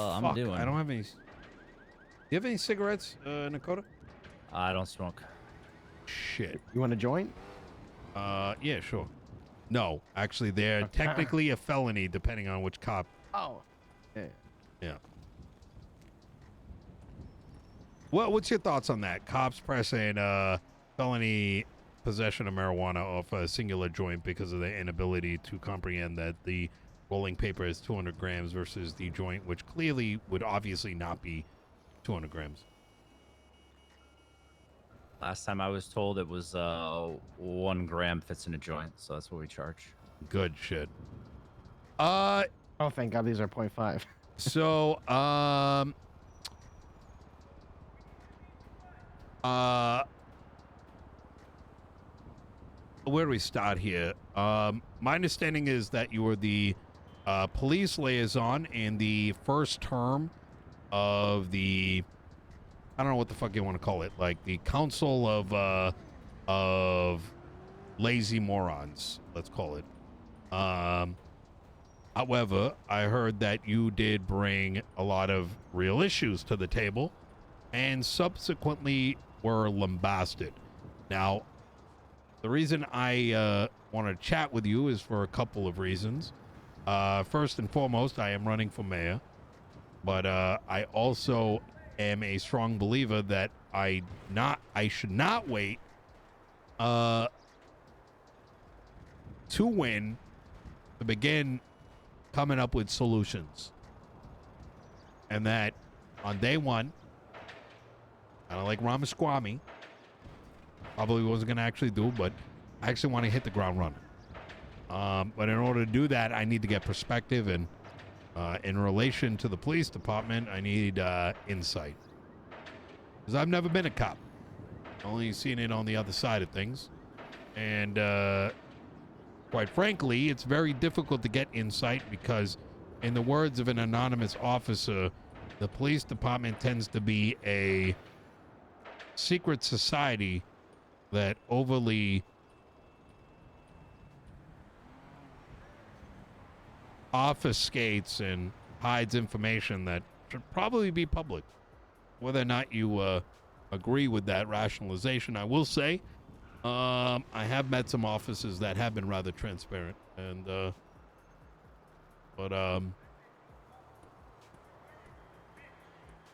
I'm Fuck, doing. I don't have any. Do you have any cigarettes, Niccota? I don't smoke. Shit. You want to join? Yeah, sure. No, actually, they're technically a felony depending on which cop. Oh. Yeah. Yeah. Well, what's your thoughts on that? Cops pressing felony possession of marijuana off a singular joint because of their inability to comprehend that the rolling paper is 200 grams versus the joint, which clearly would obviously not be 200 grams. Last time I was told it was 1 gram fits in a joint, so that's what we charge. Good shit. Oh, thank God these are 0.5. So, where do we start here? My understanding is that you were the police liaison in the first term of the, I don't know what the fuck you want to call it, like the council of lazy morons, let's call it. However, I heard that you did bring a lot of real issues to the table and subsequently were lambasted. Now, the reason I want to chat with you is for a couple of reasons. First and foremost, I am running for mayor, but I also am a strong believer that I should not wait to win to begin coming up with solutions. And that on day one, kind of like Ramaswamy, probably wasn't going to actually do, but I actually want to hit the ground running. But in order to do that, I need to get perspective, and in relation to the police department, I need insight. Because I've never been a cop. Only seen it on the other side of things. And quite frankly, it's very difficult to get insight because, in the words of an anonymous officer, the police department tends to be a secret society that overly obfuscates and hides information that should probably be public. Whether or not you agree with that rationalization, I will say I have met some officers that have been rather transparent, and but how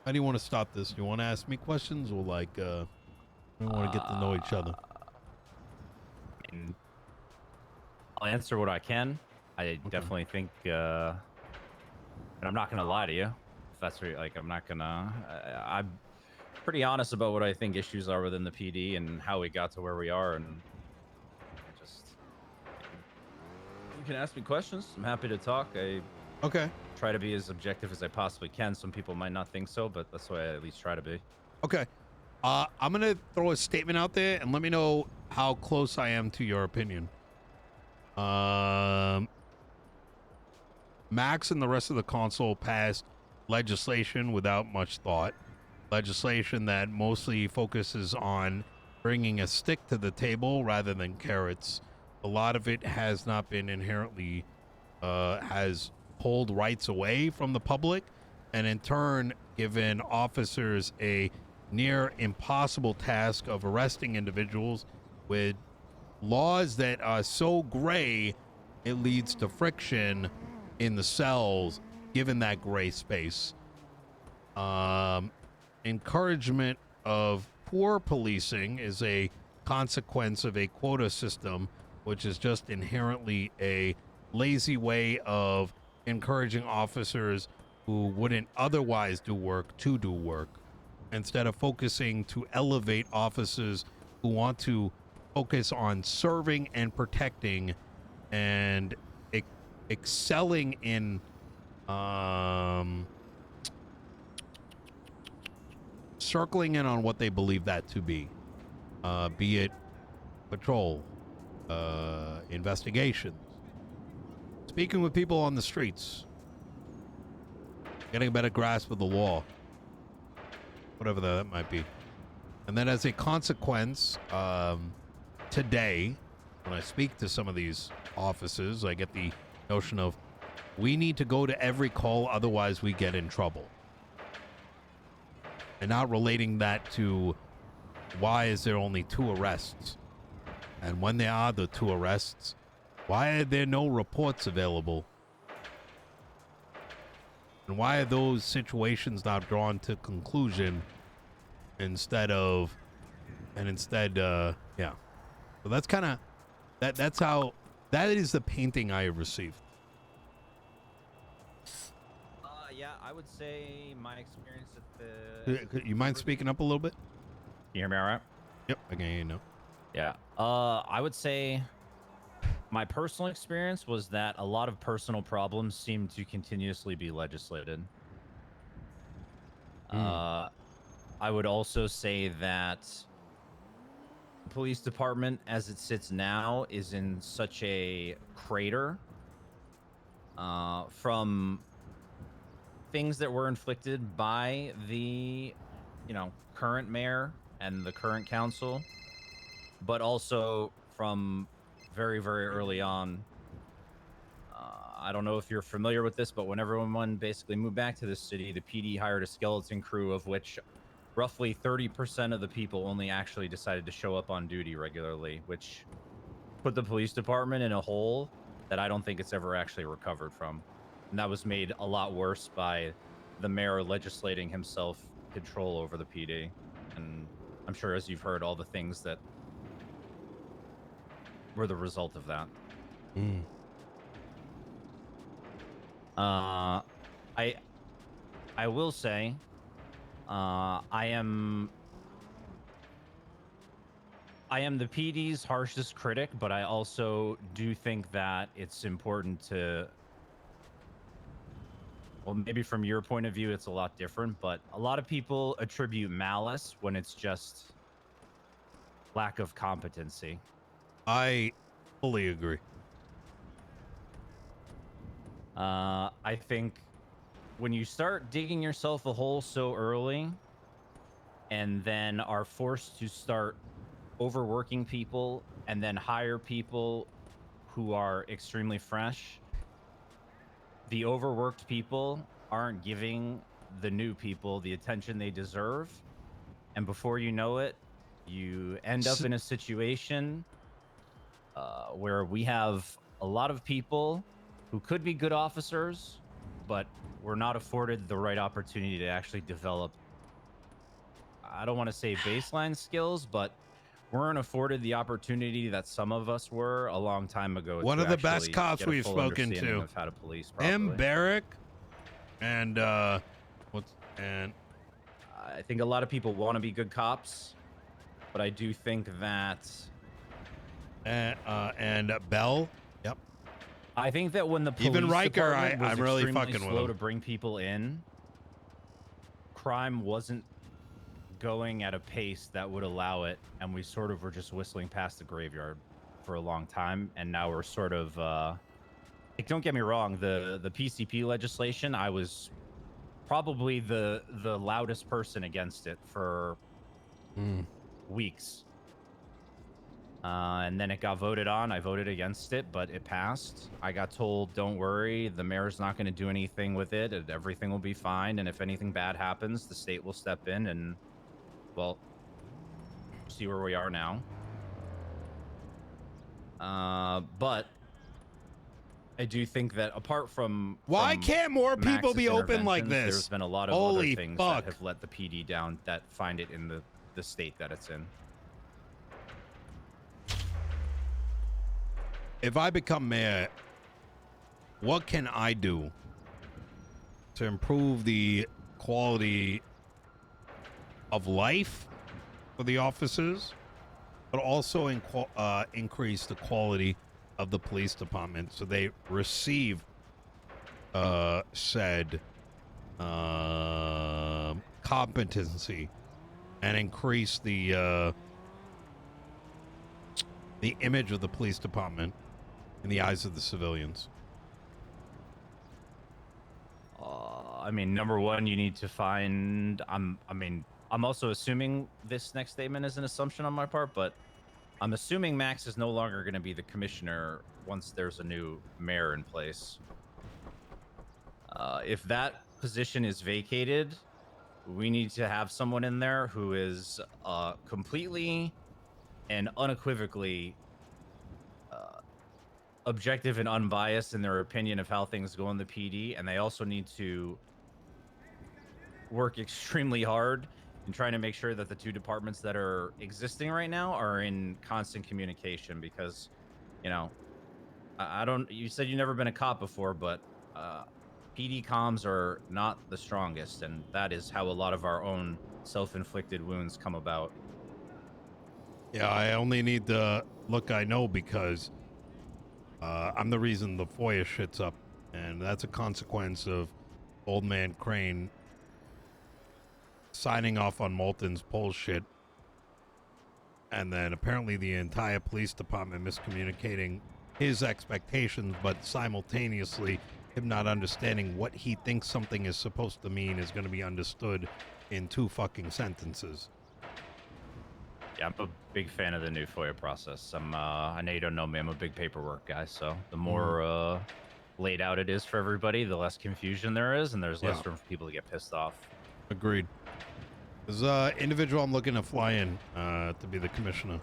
do you want to stop this? Do you want to ask me questions, or like we want to get to know each other? I mean, I'll answer what I can. I definitely think, and I'm not gonna lie to you. If that's what, like, I'm not gonna. I'm pretty honest about what I think issues are within the PD and how we got to where we are, and just you can ask me questions. I'm happy to talk. I try to be as objective as I possibly can. Some people might not think so, but that's the way I at least try to be. Okay. I'm gonna throw a statement out there and let me know how close I am to your opinion. Max and the rest of the council passed legislation without much thought. Legislation that mostly focuses on bringing a stick to the table rather than carrots. A lot of it has not been inherently, has pulled rights away from the public, and in turn given officers a near impossible task of arresting individuals with laws that are so gray it leads to friction in the cells given that gray space. Encouragement of poor policing is a consequence of a quota system, which is just inherently a lazy way of encouraging officers who wouldn't otherwise do work to do work, instead of focusing to elevate officers who want to focus on serving and protecting and excelling in circling in on what they believe that to be it patrol, investigations, speaking with people on the streets, getting a better grasp of the law, whatever that might be. And then as a consequence, today, when I speak to some of these officers, I get the notion of We need to go to every call, otherwise we get in trouble. And not relating that to why is there only 2 arrests? And when there are the 2 arrests, why are there no reports available? And why are those situations not drawn to conclusion instead, yeah. So that's kind of, that's how, that is the painting I have received. Yeah, I would say my experience at the... You mind speaking up a little bit? Can you hear me all right? Yep, I can hear you now. Yeah. I would say my personal experience was that a lot of personal problems seem to continuously be legislated. I would also say that the police department, as it sits now, is in such a crater from things that were inflicted by the, current mayor and the current council, but also from very, very early on. I don't know if you're familiar with this, but when everyone basically moved back to the city, the PD hired a skeleton crew, of which roughly 30% of the people only actually decided to show up on duty regularly, which put the police department in a hole that I don't think it's ever actually recovered from. And that was made a lot worse by the mayor legislating himself control over the PD. And I'm sure, as you've heard, all the things that were the result of that. I will say, I am the PD's harshest critic, but I also do think that it's important to, well, maybe from your point of view, it's a lot different, but a lot of people attribute malice when it's just lack of competency. I fully agree. I think when you start digging yourself a hole so early and then are forced to start overworking people and then hire people who are extremely fresh, the overworked people aren't giving the new people the attention they deserve. And before you know it, you end up in a situation where we have a lot of people who could be good officers, but were not afforded the right opportunity to actually develop, I don't want to say baseline skills, but weren't afforded the opportunity that some of us were a long time ago. One of the best cops we've spoken to, of how to police Barrick, and I think a lot of people want to be good cops, but I do think that and Bell. Yep. I think that when the police even Riker, I'm really fucking slow with him. to bring people in, crime wasn't going at a pace that would allow it, and we sort of were just whistling past the graveyard for a long time, and now we're sort of like, don't get me wrong, the PCP legislation, I was probably the loudest person against it for weeks. And then it got voted on. I voted against it, but it passed. I got told, don't worry, the mayor's not going to do anything with it, and everything will be fine, and if anything bad happens, the state will step in, and, well, see where we are now. But I do think that apart from... Why can't more people be open like this? There's been a lot of other things that have let the PD down that find it in the state that it's in. If I become mayor, what can I do to improve the quality of life for the officers, but also increase the quality of the police department so they receive said competency and increase the image of the police department in the eyes of the civilians? I mean, number one, you need to find... I'm also assuming this next statement is an assumption on my part, but I'm assuming Max is no longer going to be the commissioner once there's a new mayor in place. If that position is vacated, we need to have someone in there who is completely and unequivocally objective and unbiased in their opinion of how things go in the PD, and they also need to work extremely hard in trying to make sure that the two departments that are existing right now are in constant communication. Because, you know, I don't. You said you've never been a cop before, but PD comms are not the strongest, and that is how a lot of our own self-inflicted wounds come about. Yeah, I only need the look I know because I'm the reason the FOIA shit's up, and that's a consequence of Old Man Crane signing off on Moulton's bullshit, and then apparently the entire police department miscommunicating his expectations, but simultaneously him not understanding what he thinks something is supposed to mean is going to be understood in 2 fucking sentences. Yeah, I'm a big fan of the new FOIA process. I know you don't know me. I'm a big paperwork guy, so the more laid out it is for everybody, the less confusion there is, and there's less room for people to get pissed off. Agreed. There's individual I'm looking to fly in to be the commissioner.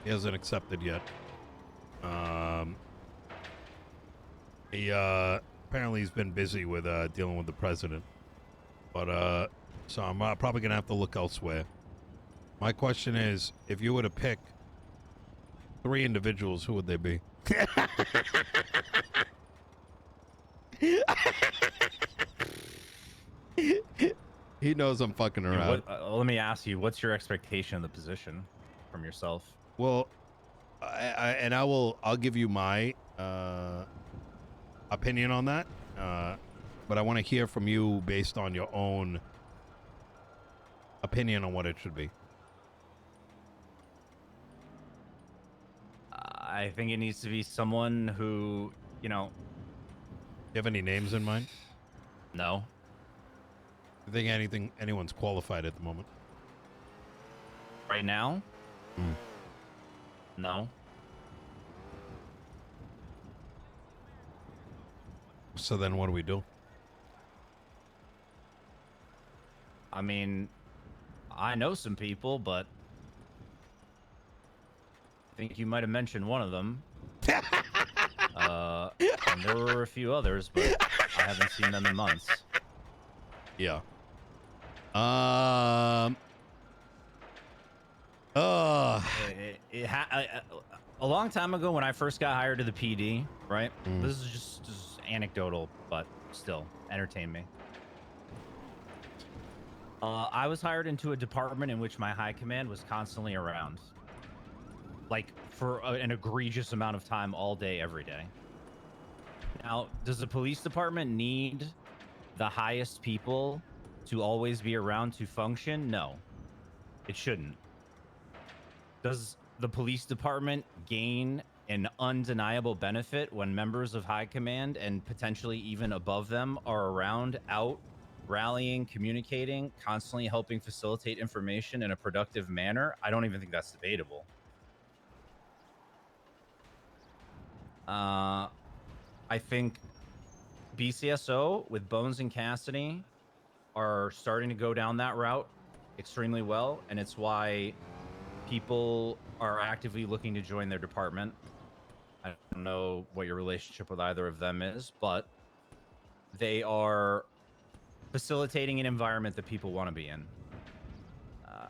He hasn't accepted yet. He apparently he's been busy with dealing with the president, but so I'm probably gonna have to look elsewhere. My question is, if you were to pick 3 individuals, who would they be? He knows I'm fucking around. Let me ask you, what's your expectation of the position from yourself? Well, I'll give you my opinion on that, but I want to hear from you based on your own opinion on what it should be. I think it needs to be someone who, you know... You have any names in mind? No. I think anyone's qualified at the moment. Right now? No. So then what do we do? I mean, I know some people, but I think you might have mentioned one of them. And there were a few others, but I haven't seen them in months. Yeah. A long time ago when I first got hired to the PD, right? This is just anecdotal, but still, entertain me. I was hired into a department in which my high command was constantly around. Like, for an egregious amount of time all day, every day. Now, does the police department need the highest people to always be around to function? No, it shouldn't. Does the police department gain an undeniable benefit when members of high command and potentially even above them are around, out, rallying, communicating, constantly helping facilitate information in a productive manner? I don't even think that's debatable. I think BCSO with Bones and Cassidy are starting to go down that route extremely well, and it's why people are actively looking to join their department. I don't know what your relationship with either of them is, but they are facilitating an environment that people want to be in.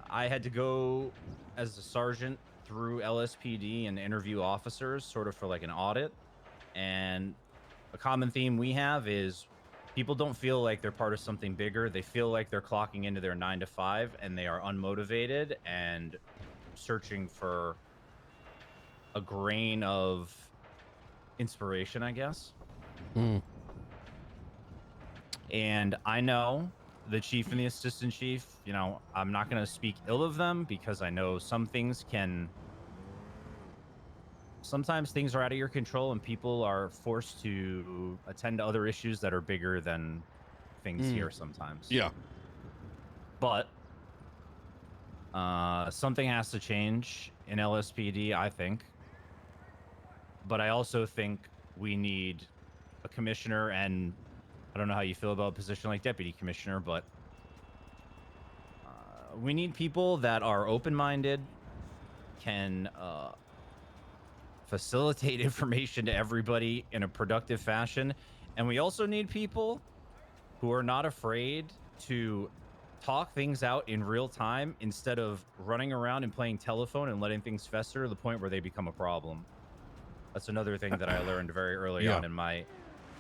I had to go as a sergeant through LSPD and interview officers sort of for like an audit, and a common theme we have is people don't feel like they're part of something bigger. They feel like they're clocking into their 9 to 5 and they are unmotivated and searching for a grain of inspiration, I guess. And I know the chief and the assistant chief, you know, I'm not going to speak ill of them because I know sometimes things are out of your control and people are forced to attend to other issues that are bigger than things here sometimes. Yeah. But something has to change in LSPD, I think. But I also think we need a commissioner and I don't know how you feel about a position like deputy commissioner, but we need people that are open-minded, can facilitate information to everybody in a productive fashion, and we also need people who are not afraid to talk things out in real time instead of running around and playing telephone and letting things fester to the point where they become a problem. That's another thing that I learned very early on in my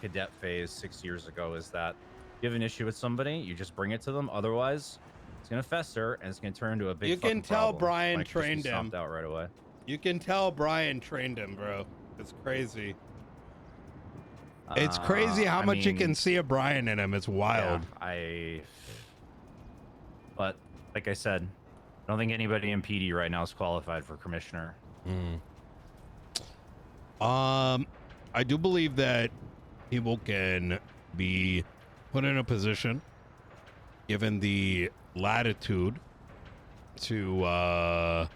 cadet phase 6 years ago, is that you have an issue with somebody, you just bring it to them. Otherwise, it's going to fester and it's going to turn into a big fucking problem. You can tell Brian Might just be trained him. stomped out right away. You can tell Brian trained him, bro. It's crazy. It's crazy how much you can see of Brian in him. It's wild. Yeah, but like I said, I don't think anybody in PD right now is qualified for commissioner. I do believe that people can be put in a position, given the latitude, to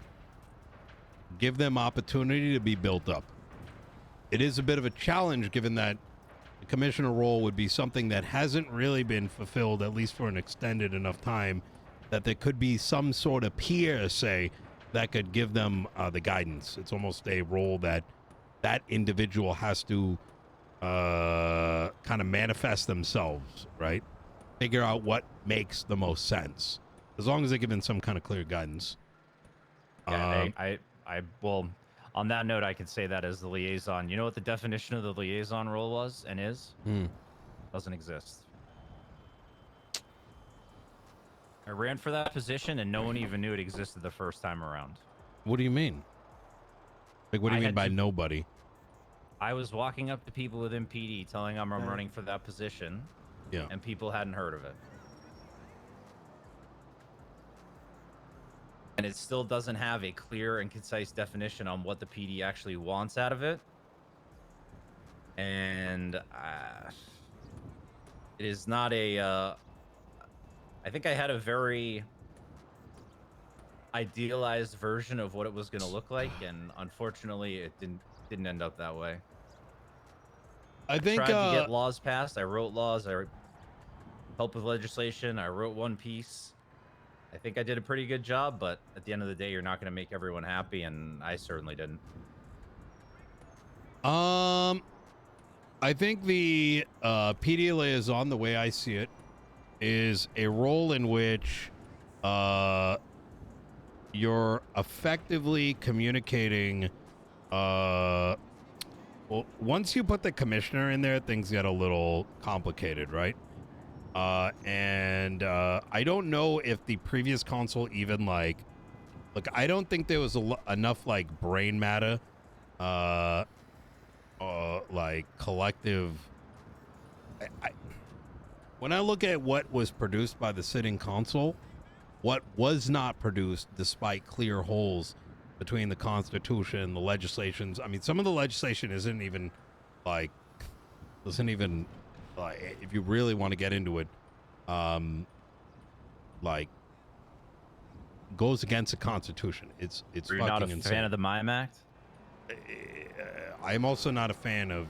give them opportunity to be built up. It is a bit of a challenge, given that the commissioner role would be something that hasn't really been fulfilled, at least for an extended enough time, that there could be some sort of peer, say, that could give them the guidance. It's almost a role that individual has to kind of manifest themselves, right? Figure out what makes the most sense, as long as they're given some kind of clear guidance. Yeah, well, on that note, I could say that as the liaison. You know what the definition of the liaison role was and is? Doesn't exist. I ran for that position and no one even knew it existed the first time around. What do you mean? Like, what do you mean by nobody? I was walking up to people within PD telling them I'm running for that position. Yeah. And people hadn't heard of it. And it still doesn't have a clear and concise definition on what the PD actually wants out of it. And it is not a... I think I had a very idealized version of what it was going to look like, and unfortunately, it didn't end up that way. I think I tried to get laws passed. I wrote laws. I helped with legislation. I wrote one piece. I think I did a pretty good job, but at the end of the day, you're not going to make everyone happy, and I certainly didn't. I think the PD liaison, the way I see it, is a role in which you're effectively communicating. Well, once you put the commissioner in there, things get a little complicated, right? And I don't know if the previous console even like, look, I don't think there was enough like brain matter, like collective. When I look at what was produced by the sitting console, what was not produced, despite clear holes between the Constitution, the legislations. I mean, some of the legislation doesn't even, if you really want to get into it, like, goes against the Constitution. It's You're fucking not a insane. fan of the Mime Act? I'm also not a fan of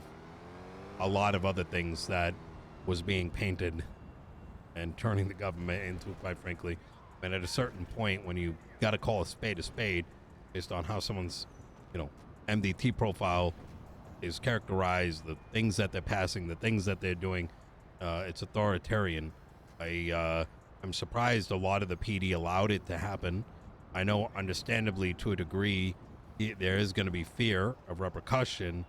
a lot of other things that was being painted and turning the government into, quite frankly. And at a certain point, when you got to call a spade based on how someone's, MDT profile is characterized, the things that they're passing, the things that they're doing, it's authoritarian. I'm surprised a lot of the PD allowed it to happen. I know, understandably, to a degree, there is going to be fear of repercussion,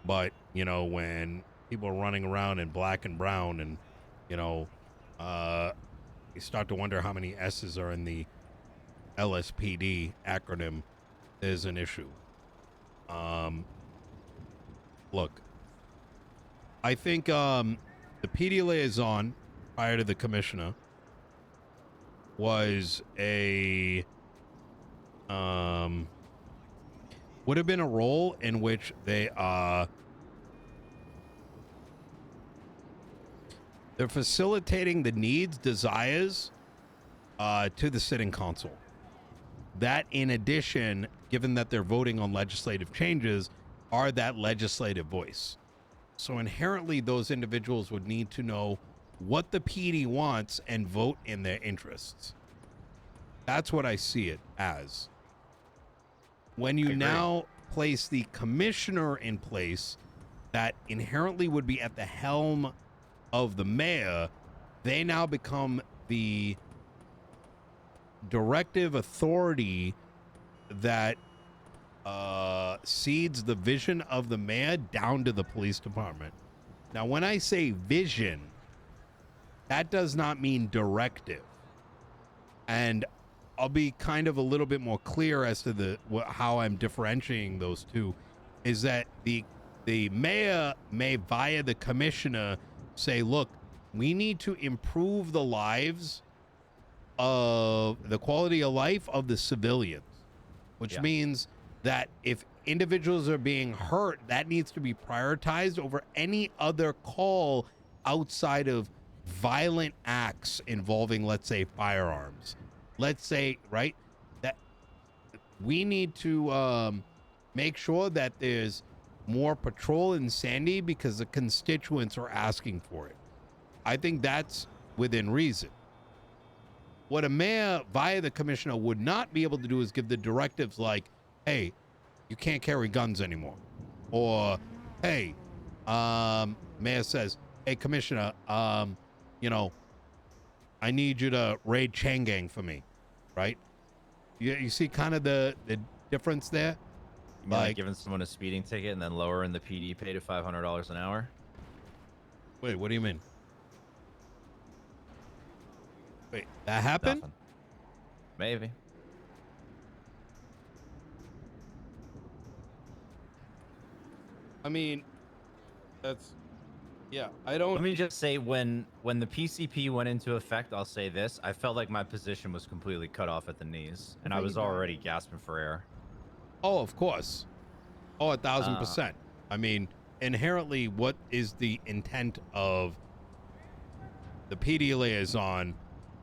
but, when people are running around in black and brown and, you start to wonder how many S's are in the LSPD acronym, there's an issue. Look, I think the PD liaison prior to the commissioner was would have been a role in which they're facilitating the needs, desires to the sitting council. That, in addition, given that they're voting on legislative changes, are that legislative voice. So inherently, those individuals would need to know what the PD wants and vote in their interests. That's what I see it as. When you now place the commissioner in place that inherently would be at the helm of the mayor, they now become the directive authority that cedes the vision of the mayor down to the police department. Now, when I say vision, that does not mean directive. And I'll be kind of a little bit more clear as to how I'm differentiating those two, is that the mayor may, via the commissioner, say, look, we need to improve the lives of the quality of life of the civilians, which means that if individuals are being hurt, that needs to be prioritized over any other call outside of violent acts involving, let's say, firearms. Let's say, right, that we need to make sure that there's more patrol in Sandy because the constituents are asking for it. I think that's within reason. What a mayor via the commissioner would not be able to do is give the directives like, hey, you can't carry guns anymore. Or, hey, mayor says, hey, commissioner, you know, I need you to raid Changang for me, right? You see kind of the difference there? Like giving someone a speeding ticket and then lowering the PD pay to $500 an hour? Wait, what do you mean? Wait, that happened? Nothing. Maybe. I mean, that's... Yeah, I don't... Let me just say, when the PCP went into effect, I'll say this. I felt like my position was completely cut off at the knees, and I was already gasping for air. Oh, of course. Oh, 1,000%. I mean, inherently, what is the intent of the PD liaison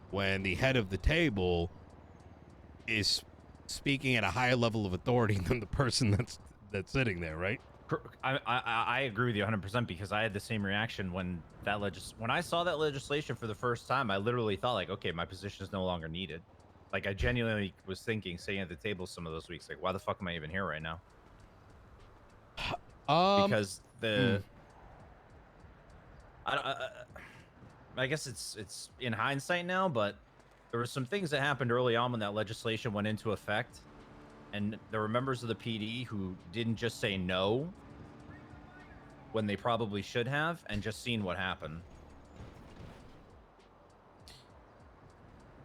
when the head of the table is speaking at a higher level of authority than the person that's sitting there, right? I agree with you 100% because I had the same reaction when when I saw that legislation for the first time. I literally thought like, okay, my position is no longer needed. Like I genuinely was thinking, sitting at the table some of those weeks, like, why the fuck am I even here right now? Because I guess it's in hindsight now, but there were some things that happened early on when that legislation went into effect, and there were members of the PD who didn't just say no when they probably should have, and just seen what happened.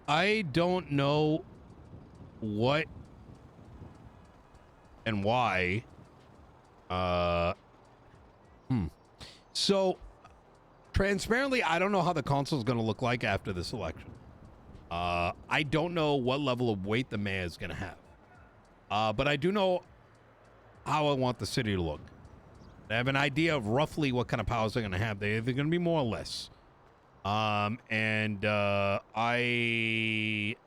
I don't know what and why. So, transparently, I don't know how the council is going to look like after this election. I don't know what level of weight the mayor is going to have. But I do know how I want the city to look. I have an idea of roughly what kind of powers they're going to have. They're going to be more or less. I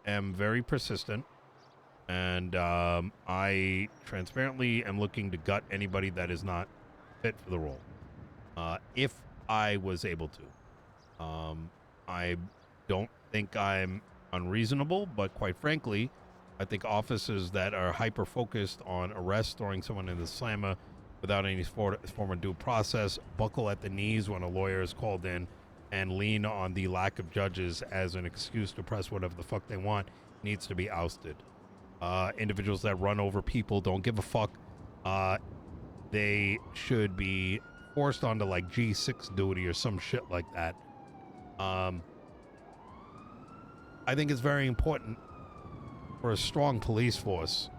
am very persistent, and I transparently am looking to gut anybody that is not fit for the role. If I was able to. I don't think I'm unreasonable, but quite frankly, I think officers that are hyper-focused on arrest, throwing someone in the slammer without any form of due process, buckle at the knees when a lawyer is called in, and lean on the lack of judges as an excuse to press whatever the fuck they want, needs to be ousted. Individuals that run over people, don't give a fuck. They should be forced onto like G6 duty or some shit like that. I think it's very important for a strong police force,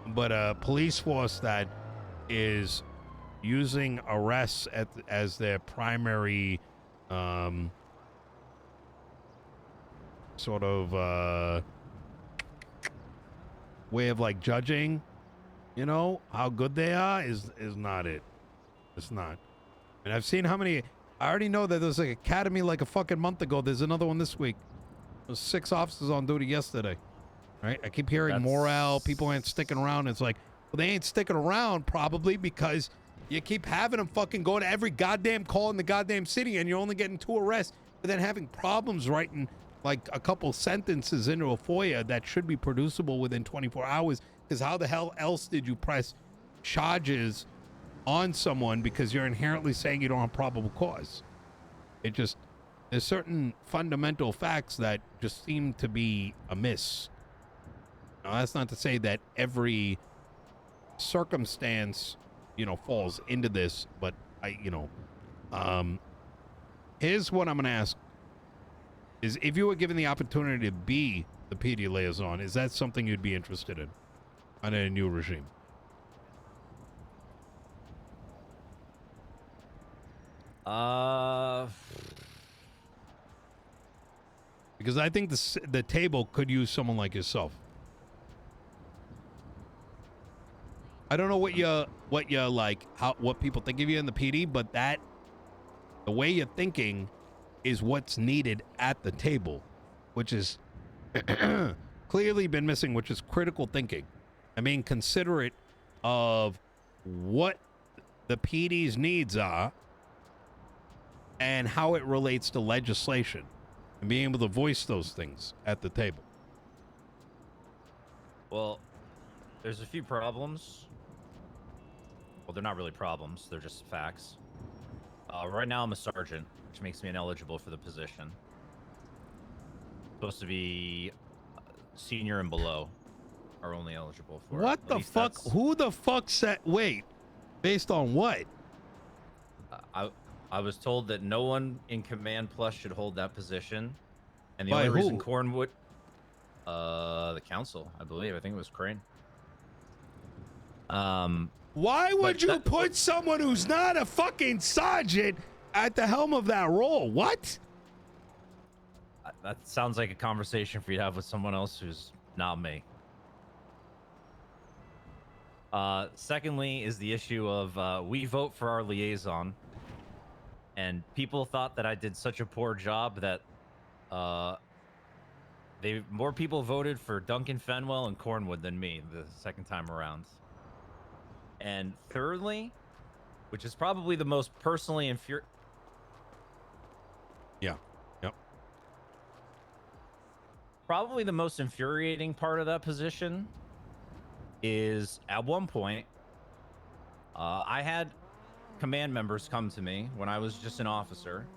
but a police force that is using arrests as their primary sort of way of like judging, you know, how good they are is not it. It's not. And I've seen how many. I already know that there's an academy like a fucking month ago. There's another one this week. There's 6 officers on duty yesterday. Right? I keep hearing morale. People ain't sticking around. It's like, well, they ain't sticking around probably because You keep having them fucking go to every goddamn call in the goddamn city, and you're only getting 2 arrests, but then having problems writing like a couple sentences into a FOIA that should be producible within 24 hours. Because how the hell else did you press charges on someone because you're inherently saying you don't have probable cause? It just, there's certain fundamental facts that just seem to be amiss. Now, that's not to say that every circumstance, you know, falls into this, but here's what I'm going to ask is, if you were given the opportunity to be the PD liaison, is that something you'd be interested in under a new regime? Because I think the table could use someone like yourself. I don't know what you like, what people think of you in the PD, but the way you're thinking is what's needed at the table, which is clearly been missing, which is critical thinking. I mean, considerate of what the PD's needs are and how it relates to legislation, and being able to voice those things at the table. Well, there's a few problems. Well, they're not really problems. They're just facts. Right now, I'm a sergeant, which makes me ineligible for the position. Supposed to be senior and below are only eligible for it. What the fuck? Who the fuck said? Wait, based on what? I was told that no one in Command Plus should hold that position, and the By only who? reason Cornwood, the council, I believe. I think it was Crane. Why would you put someone who's not a fucking sergeant at the helm of that role? What? That sounds like a conversation for you to have with someone else who's not me. Secondly is the issue of we vote for our liaison, and people thought that I did such a poor job that more people voted for Duncan Fenwell and Cornwood than me the second time around. And thirdly, which is probably the most personally infuriating. Yeah. Yep. Probably the most infuriating part of that position is at one point, I had command members come to me when I was just an officer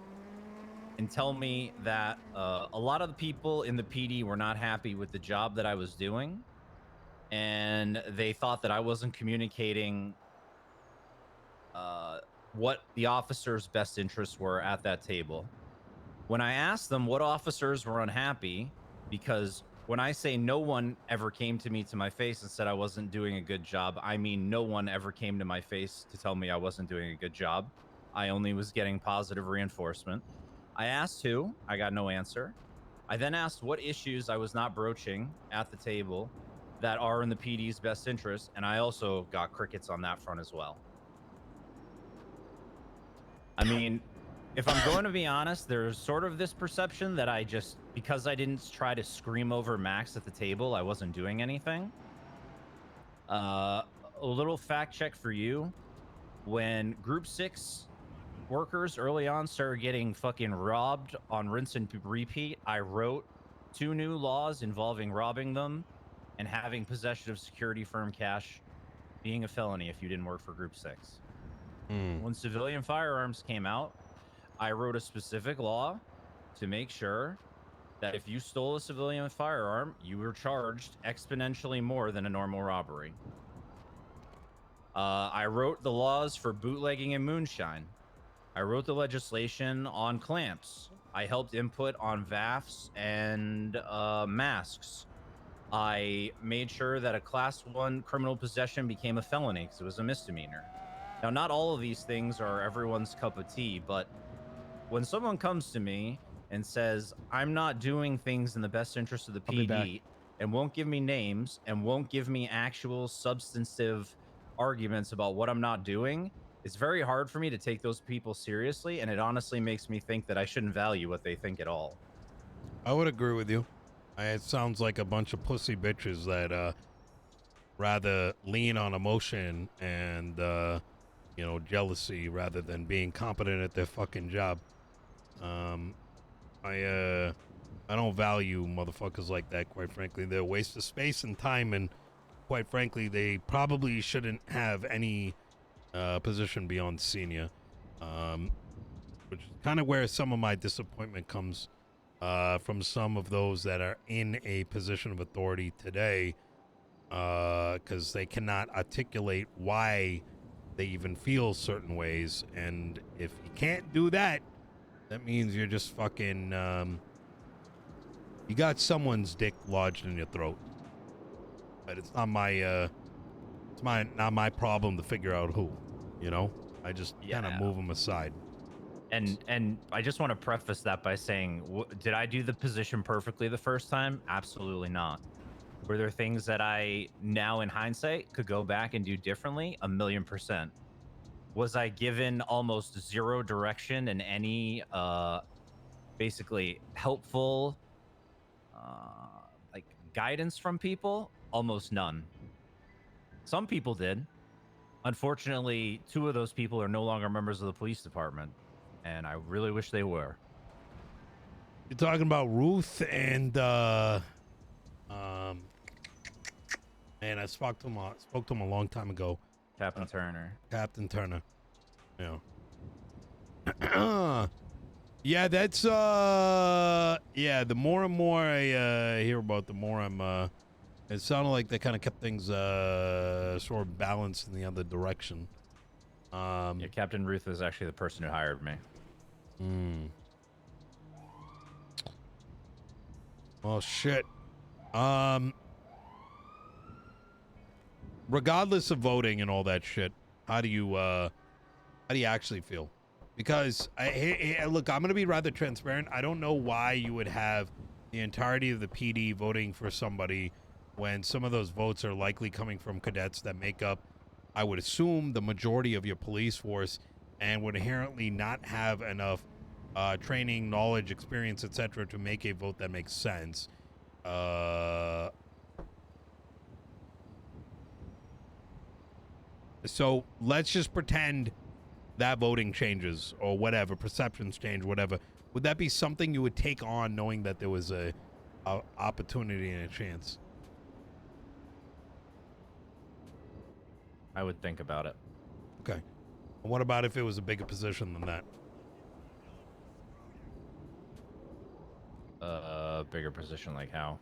and tell me that a lot of the people in the PD were not happy with the job that I was doing, and they thought that I wasn't communicating what the officers' best interests were at that table. When I asked them what officers were unhappy, because when I say no one ever came to me to my face and said I wasn't doing a good job, I mean no one ever came to my face to tell me I wasn't doing a good job. I only was getting positive reinforcement. I asked who, I got no answer. I then asked what issues I was not broaching at the table that are in the PD's best interest, and I also got crickets on that front as well. I mean, if I'm going to be honest, there's sort of this perception that I just, because I didn't try to scream over Max at the table, I wasn't doing anything. A little fact check for you. When Group 6 workers early on started getting fucking robbed on rinse and repeat, I wrote 2 new laws involving robbing them and having possession of security firm cash being a felony if you didn't work for Group 6. When civilian firearms came out, I wrote a specific law to make sure that if you stole a civilian firearm, you were charged exponentially more than a normal robbery. I wrote the laws for bootlegging and moonshine. I wrote the legislation on clamps. I helped input on VAFs and masks. I made sure that a Class 1 criminal possession became a felony because it was a misdemeanor. Now, not all of these things are everyone's cup of tea, but when someone comes to me and says, I'm not doing things in the best interest of the PD and won't give me names and won't give me actual substantive arguments about what I'm not doing, it's very hard for me to take those people seriously, and it honestly makes me think that I shouldn't value what they think at all. I would agree with you. It sounds like a bunch of pussy bitches that rather lean on emotion and jealousy rather than being competent at their fucking job. I don't value motherfuckers like that, quite frankly. They're a waste of space and time, and quite frankly, they probably shouldn't have any position beyond senior, which is kind of where some of my disappointment comes from some of those that are in a position of authority today, because they cannot articulate why they even feel certain ways. And if you can't do that, that means you're just fucking you got someone's dick lodged in your throat. But it's not not my problem to figure out who, I just kind of move them aside. And I just want to preface that by saying, did I do the position perfectly the first time? Absolutely not. Were there things that I now in hindsight could go back and do differently? 1,000,000%. Was I given almost zero direction and any basically helpful like guidance from people? Almost none. Some people did. Unfortunately, 2 of those people are no longer members of the police department, and I really wish they were. You're talking about Ruth and man, I spoke to him a long time ago. Captain Turner. Captain Turner. Yeah. Yeah, that's the more and more I hear about, the more I'm it sounded like they kind of kept things sort of balanced in the other direction. Yeah, Captain Ruth is actually the person who hired me. Well, shit. Regardless of voting and all that shit, how do you actually feel? Because look, I'm gonna be rather transparent. I don't know why you would have the entirety of the PD voting for somebody when some of those votes are likely coming from cadets that make up, I would assume, the majority of your police force, and would inherently not have enough training, knowledge, experience, etc., to make a vote that makes sense. So let's just pretend that voting changes or whatever, perceptions change, whatever. Would that be something you would take on, knowing that there was a opportunity and a chance? I would think about it. Okay. And what about if it was a bigger position than that? Bigger position, like how?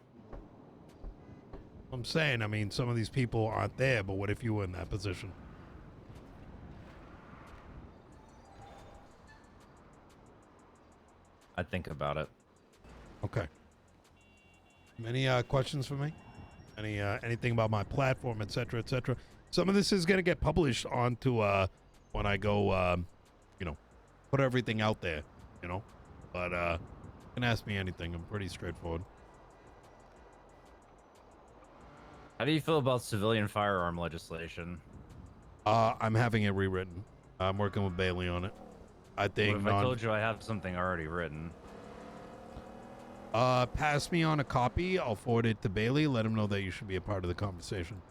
I'm saying, I mean, some of these people aren't there, but what if you were in that position? I'd think about it. Okay. Any questions for me? Anything about my platform, etc., etc.? Some of this is going to get published onto when I go, put everything out there, But you can ask me anything. I'm pretty straightforward. How do you feel about civilian firearm legislation? I'm having it rewritten. I'm working with Bailey on it. I think. What if I told you I have something already written? Pass me on a copy. I'll forward it to Bailey. Let him know that you should be a part of the conversation.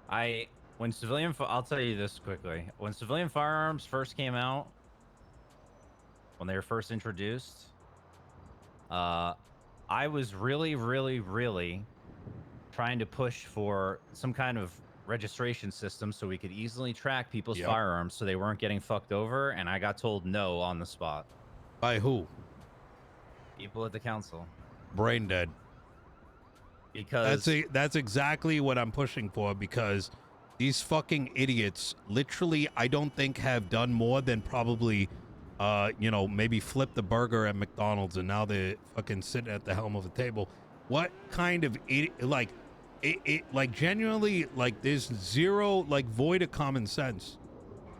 I'll tell you this quickly. When civilian firearms first came out, when they were first introduced, I was really, really, really trying to push for some kind of registration system so we could easily track people's firearms so they weren't getting fucked over, and I got told no on the spot. By who? People at the council. Brain dead. Because that's exactly what I'm pushing for, because these fucking idiots literally, I don't think, have done more than probably maybe flip the burger at McDonald's, and now they're fucking sitting at the helm of a table. What kind of idiot, like genuinely, like there's zero, like, void of common sense.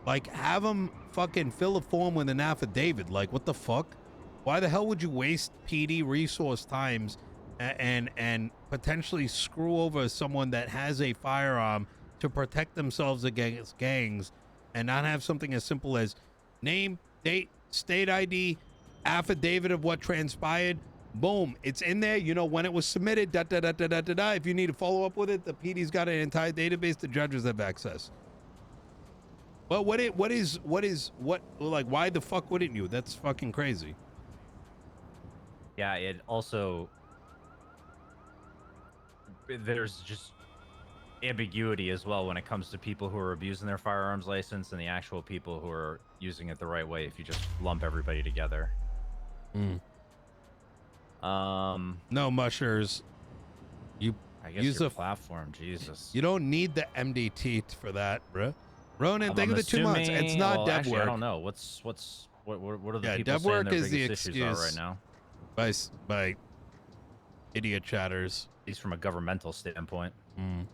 Like, have them fucking fill a form with an affidavit. Like, what the fuck? Why the hell would you waste PD resource times and potentially screw over someone that has a firearm to protect themselves against gangs, and not have something as simple as name, date, state ID, affidavit of what transpired? Boom, it's in there. You know when it was submitted. If you need to follow up with it, the PD's got an entire database. The judges have access. Well, what like, why the fuck wouldn't you? That's fucking crazy. Yeah, it also, there's just ambiguity as well when it comes to people who are abusing their firearms license and the actual people who are using it the right way if you just lump everybody together. No, mushers. You I guess use your a platform, Jesus. You don't need the MDT for that, bruh. Ronan, think I'm of the 2 months. It's not well, dev actually, work. I don't know. What are the Yeah, people dev saying work their is the biggest issues are right excuse now? By idiot chatters. At least from a governmental standpoint. Mm.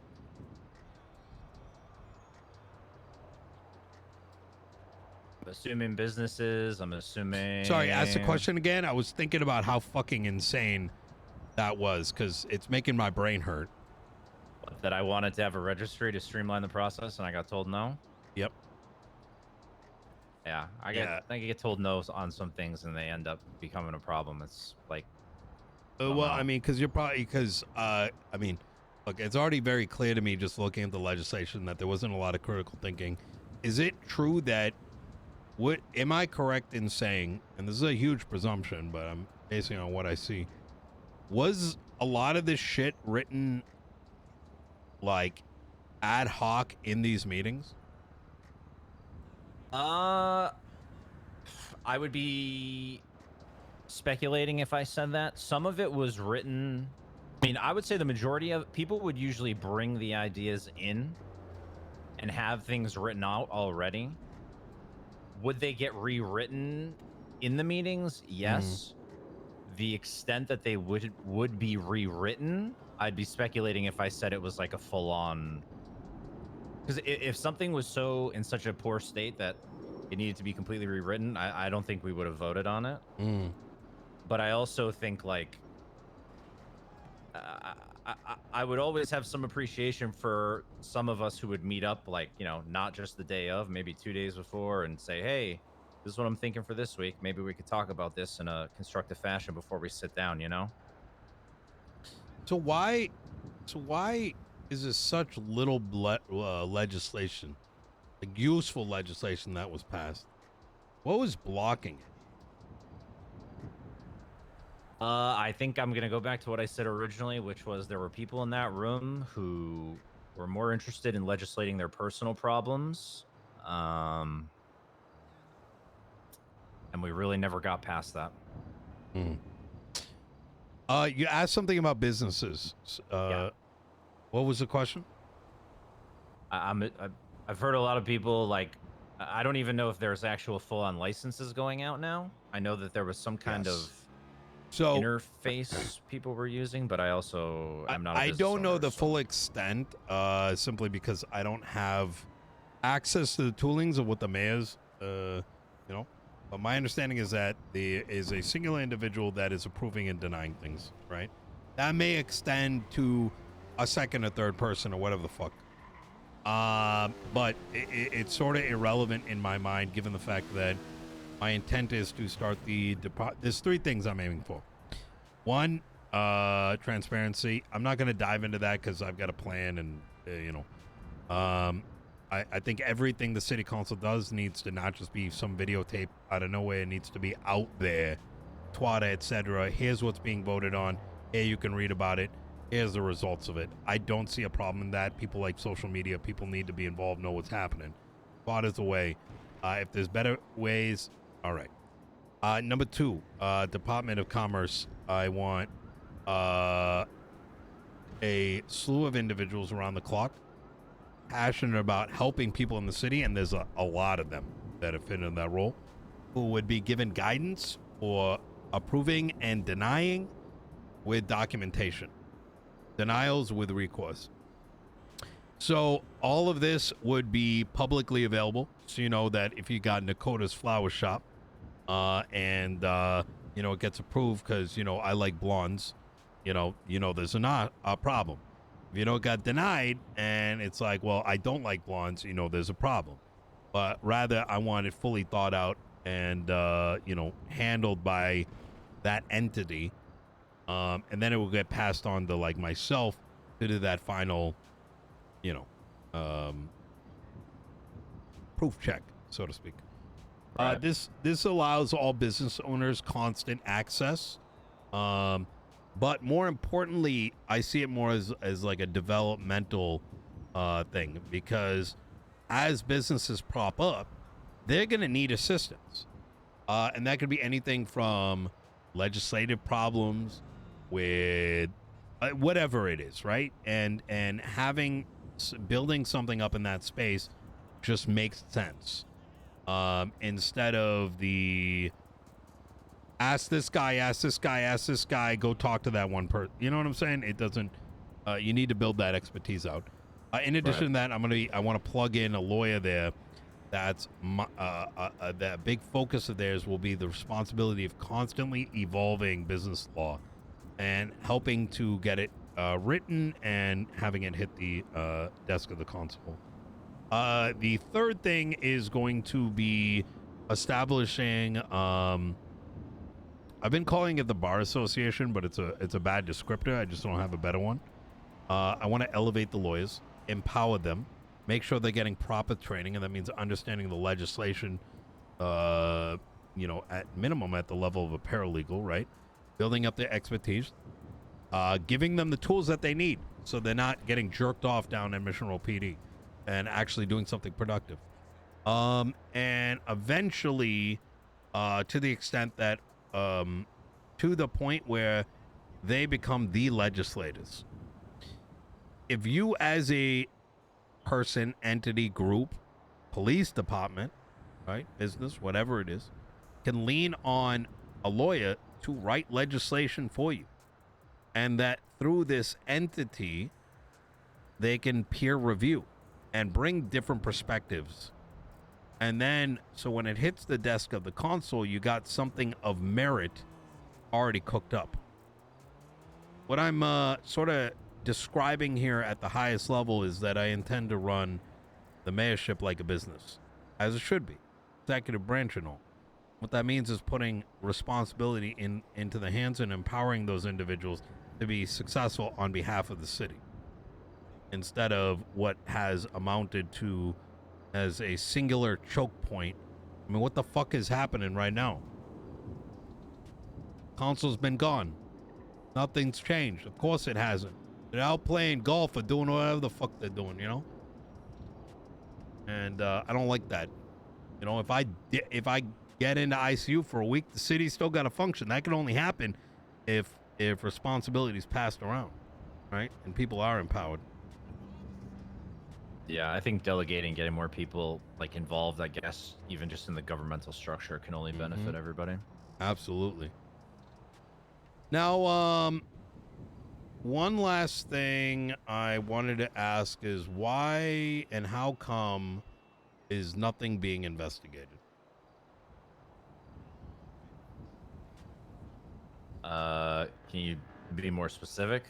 I'm assuming businesses. I'm assuming. Sorry, ask the question again. I was thinking about how fucking insane that was because it's making my brain hurt. That I wanted to have a registry to streamline the process, and I got told no. Yep. Yeah, I get told no on some things, and they end up becoming a problem. It's like, Well, I mean, because you're probably I mean, look, it's already very clear to me just looking at the legislation that there wasn't a lot of critical thinking. Is it true that am I correct in saying, and this is a huge presumption, but I'm basing on what I see, was a lot of this shit written like ad hoc in these meetings? I would be speculating if I said that. Some of it was written. I mean, I would say the majority of people would usually bring the ideas in and have things written out already. Would they get rewritten in the meetings? Yes. The extent that they would be rewritten, I'd be speculating if I said it was like a full-on. Because if something was in such a poor state that it needed to be completely rewritten, I don't think we would have voted on it. But I also think like I would always have some appreciation for some of us who would meet up, like, you know, not just the day of, maybe 2 days before, and say, hey, this is what I'm thinking for this week. Maybe we could talk about this in a constructive fashion before we sit down, you know? So why is there such little legislation, like useful legislation that was passed? What was blocking it? I think I'm going to go back to what I said originally, which was there were people in that room who were more interested in legislating their personal problems. And we really never got past that. You asked something about businesses. Yeah. What was the question? I've heard a lot of people, like, I don't even know if there's actual full-on licenses going out now. I know that there was some kind of interface people were using, but I also am not a business don't know owner, the full extent, simply because I don't have access to the toolings of what the mayor's, you know. But my understanding is that there is a singular individual that is approving and denying things, right? That may extend to a second or third person or whatever the fuck. But it's sort of irrelevant in my mind, given the fact that my intent is to start there's 3 things I'm aiming for. 1, transparency. I'm not going to dive into that because I've got a plan and, you know, I think everything the city council does needs to not just be some videotape out of nowhere. It needs to be out there, Twitter, etc. Here's what's being voted on. Here you can read about it. Here's the results of it. I don't see a problem in that. People like social media. People need to be involved, know what's happening. Twitter's the way. If there's better ways, all right. Number 2, Department of Commerce. I want a slew of individuals around the clock passionate about helping people in the city, and there's a lot of them that have fit in that role, who would be given guidance for approving and denying with documentation, denials with recourse. So all of this would be publicly available, so you know that if you got Niccota's flower shop and you know, it gets approved because, you know, I like blondes, you know there's not a problem. If you don't got denied and it's like, well, I don't like blondes, you know, there's a problem. But rather, I want it fully thought out and, you know, handled by that entity. And then it will get passed on to, like, myself to do that final, you know, proof check, so to speak. Right. This allows all business owners constant access. But more importantly, I see it more as like a developmental thing, because as businesses prop up, they're going to need assistance. And that could be anything from legislative problems with whatever it is, right? And building something up in that space just makes sense. Instead of the ask this guy, go talk to that one person. You know what I'm saying? It doesn't. You need to build that expertise out. In addition to that, I want to plug in a lawyer there. That's that big focus of theirs will be the responsibility of constantly evolving business law and helping to get it written and having it hit the desk of the consul. The third thing is going to be establishing. I've been calling it the Bar Association, but it's a bad descriptor. I just don't have a better one. I want to elevate the lawyers, empower them, make sure they're getting proper training, and that means understanding the legislation, at minimum at the level of a paralegal, right? Building up their expertise, giving them the tools that they need so they're not getting jerked off down at Mission Row PD and actually doing something productive. And eventually, to the extent that, to the point where they become the legislators. If you as a person, entity, group, police department, right, business, whatever it is, can lean on a lawyer to write legislation for you, and that through this entity they can peer review and bring different perspectives, and then so when it hits the desk of the consul, you got something of merit already cooked up. What I'm sort of describing here at the highest level is that I intend to run the mayorship like a business, as it should be, executive branch and all. What that means is putting responsibility into the hands and empowering those individuals to be successful on behalf of the city, instead of what has amounted to as a singular choke point. I mean, what the fuck is happening right now? Council's been gone. Nothing's changed. Of course it hasn't. They're out playing golf or doing whatever the fuck they're doing, you know? And I don't like that. You know, if I get into ICU for a week, the city's still got to function. That can only happen if responsibility is passed around, right? And people are empowered. Yeah, I think delegating, getting more people like involved, I guess, even just in the governmental structure, can only benefit everybody. Absolutely. Now, one last thing I wanted to ask is why and how come is nothing being investigated? Can you be more specific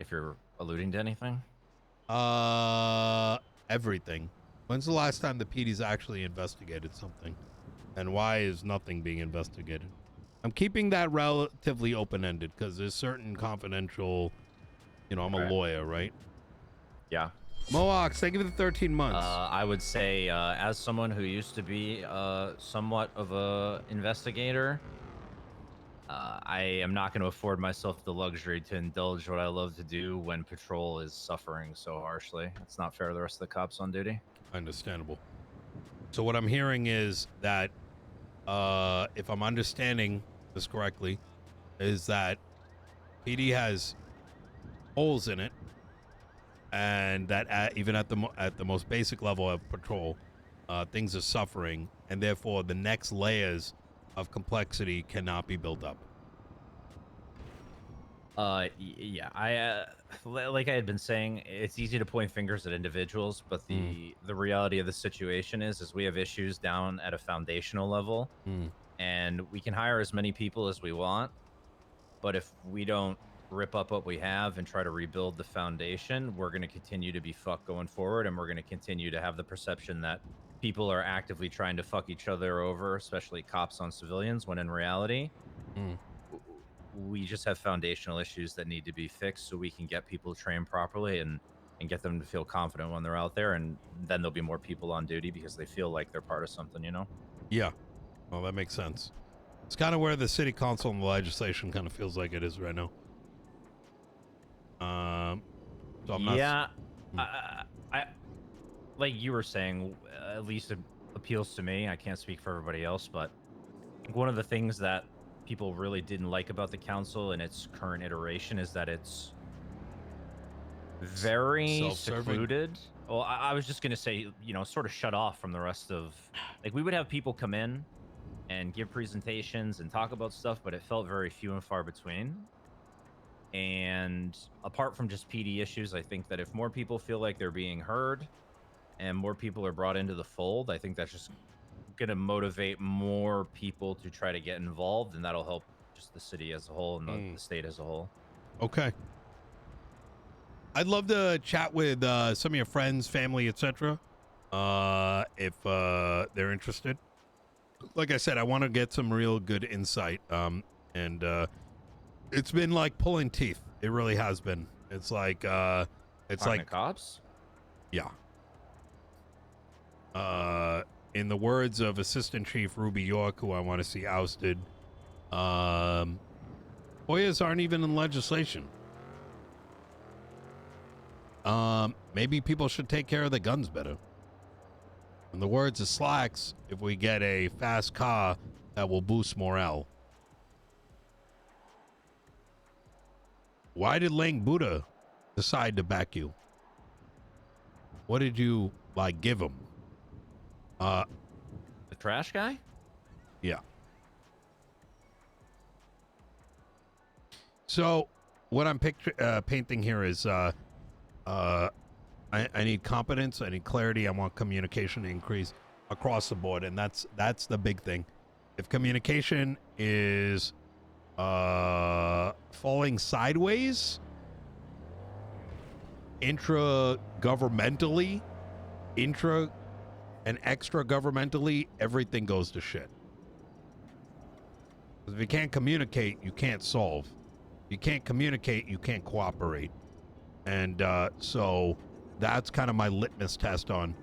if you're alluding to anything? Everything. When's the last time the PD's actually investigated something? And why is nothing being investigated? I'm keeping that relatively open-ended because there's certain confidential, I'm a lawyer, right? Yeah. Mohawks, thank you for the 13 months. I would say, as someone who used to be somewhat of a investigator, I am not going to afford myself the luxury to indulge what I love to do when patrol is suffering so harshly. It's not fair to the rest of the cops on duty. Understandable. So what I'm hearing is that, if I'm understanding this correctly, is that PD has holes in it, and that even at the most basic level of patrol, things are suffering, and therefore the next layers of complexity cannot be built up. Yeah, I like I had been saying, it's easy to point fingers at individuals, but the reality of the situation is we have issues down at a foundational level, and we can hire as many people as we want, but if we don't rip up what we have and try to rebuild the foundation, we're going to continue to be fucked going forward, and we're going to continue to have the perception that people are actively trying to fuck each other over, especially cops on civilians, when in reality, we just have foundational issues that need to be fixed so we can get people trained properly and and get them to feel confident when they're out there, and then there'll be more people on duty because they feel like they're part of something, you know? Yeah. Well, that makes sense. It's kind of where the city council and the legislation kind of feels like it is right now. So I'm not. Yeah, I like you were saying, at least it appeals to me. I can't speak for everybody else, but I think one of the things that people really didn't like about the council in its current iteration is that it's very Self-serving. secluded. Well, I was just gonna say, you know, sort of shut off from the rest of, like, we would have people come in and give presentations and talk about stuff, but it felt very few and far between. And apart from just PD issues, I think that if more people feel like they're being heard and more people are brought into the fold, I think that's just going to motivate more people to try to get involved, and that'll help just the city as a whole and the state as a whole. Okay. I'd love to chat with some of your friends, family, etc. If they're interested. Like I said, I want to get some real good insight. And it's been like pulling teeth. It really has been. It's like it's like cops. Yeah. In the words of Assistant Chief Ruby York, who I want to see ousted, FOIAs aren't even in legislation. Maybe people should take care of the guns better. In the words of Slacks, if we get a fast car, that will boost morale. Why did Lang Buddha decide to back you? What did you, like, give him? The trash guy? Yeah. So, what I'm painting here is, I need competence, I need clarity, I want communication to increase across the board, and that's the big thing. If communication is falling sideways, intra-governmentally, intra and extra-governmentally, everything goes to shit. If you can't communicate, you can't solve. If you can't communicate, you can't cooperate. And so that's kind of my litmus test on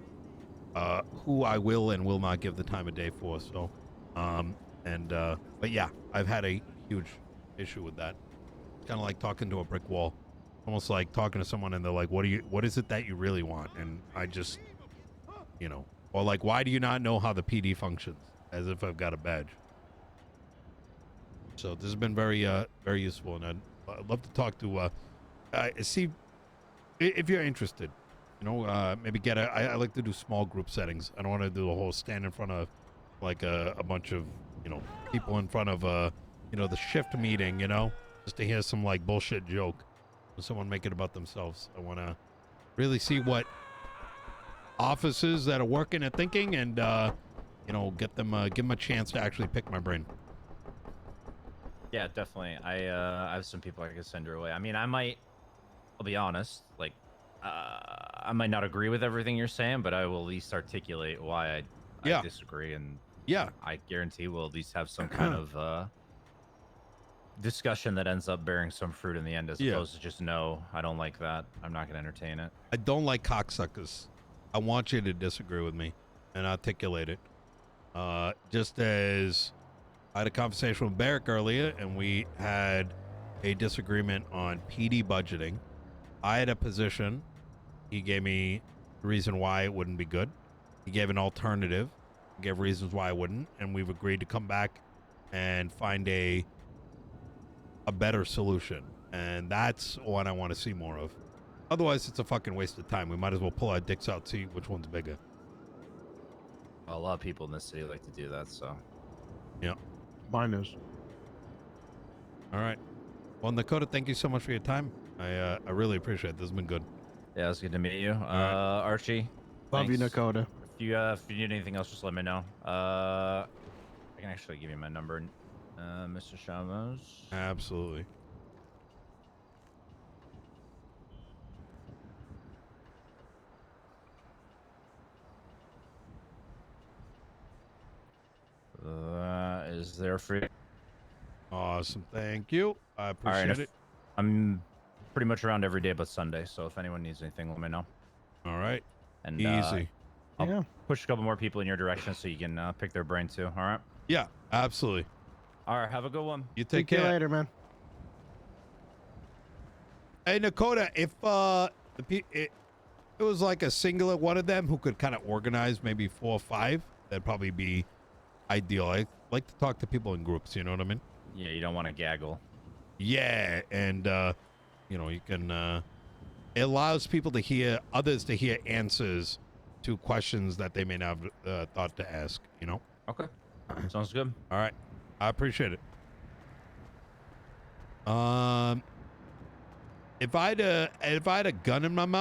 who I will and will not give the time of day for. So, but yeah, I've had a huge issue with that. It's kind of like talking to a brick wall, almost like talking to someone and they're like, what is it that you really want? And I just, you know, or like, why do you not know how the PD functions? As if I've got a badge. So this has been very useful, and I'd love to talk to, see if you're interested, you know, maybe I like to do small group settings. I don't want to do the whole stand in front of like a bunch of, you know, people in front of, you know, the shift meeting, you know, just to hear some like bullshit joke or someone make it about themselves. I want to really see what offices that are working and thinking, and, you know, give them a chance to actually pick my brain. Yeah, definitely. I have some people I could send your way. I mean, I'll be honest, like, I might not agree with everything you're saying, but I will at least articulate why I disagree, and I guarantee we'll at least have some kind of discussion that ends up bearing some fruit in the end, as opposed to just, no, I don't like that, I'm not going to entertain it. I don't like cocksuckers. I want you to disagree with me and articulate it. Just as I had a conversation with Barrick earlier, and we had a disagreement on PD budgeting. I had a position. He gave me the reason why it wouldn't be good. He gave an alternative, gave reasons why I wouldn't, and we've agreed to come back and find a better solution. And that's what I want to see more of. Otherwise, it's a fucking waste of time. We might as well pull our dicks out, see which one's bigger. Well, a lot of people in this city like to do that, so. Yeah. Mine is. All right. Well, Niccota, thank you so much for your time. I really appreciate it. This has been good. Yeah, it's good to meet you. Right. Archie. Love you, thanks. Niccota. If you need anything else, just let me know. I can actually give you my number, Mr. Chavez. Absolutely. Is there for you? Awesome. Thank you. I appreciate it. I'm pretty much around every day but Sunday. So if anyone needs anything, let me know. All right. And Easy. I'll Yeah. push a couple more people in your direction so you can pick their brain too. All right. Yeah, absolutely. All right. Have a good one. You take See you care. later, man. Hey, Niccota, if it was like a singular one of them who could kind of organize maybe 4 or 5, that'd probably be ideal. I like to talk to people in groups, you know what I mean? Yeah, you don't want to gaggle. Yeah, and you know, you can it allows people to hear others to hear answers to questions that they may not have thought to ask, you know? Okay. Sounds good. All right. I appreciate it. If I had a gun in my mouth,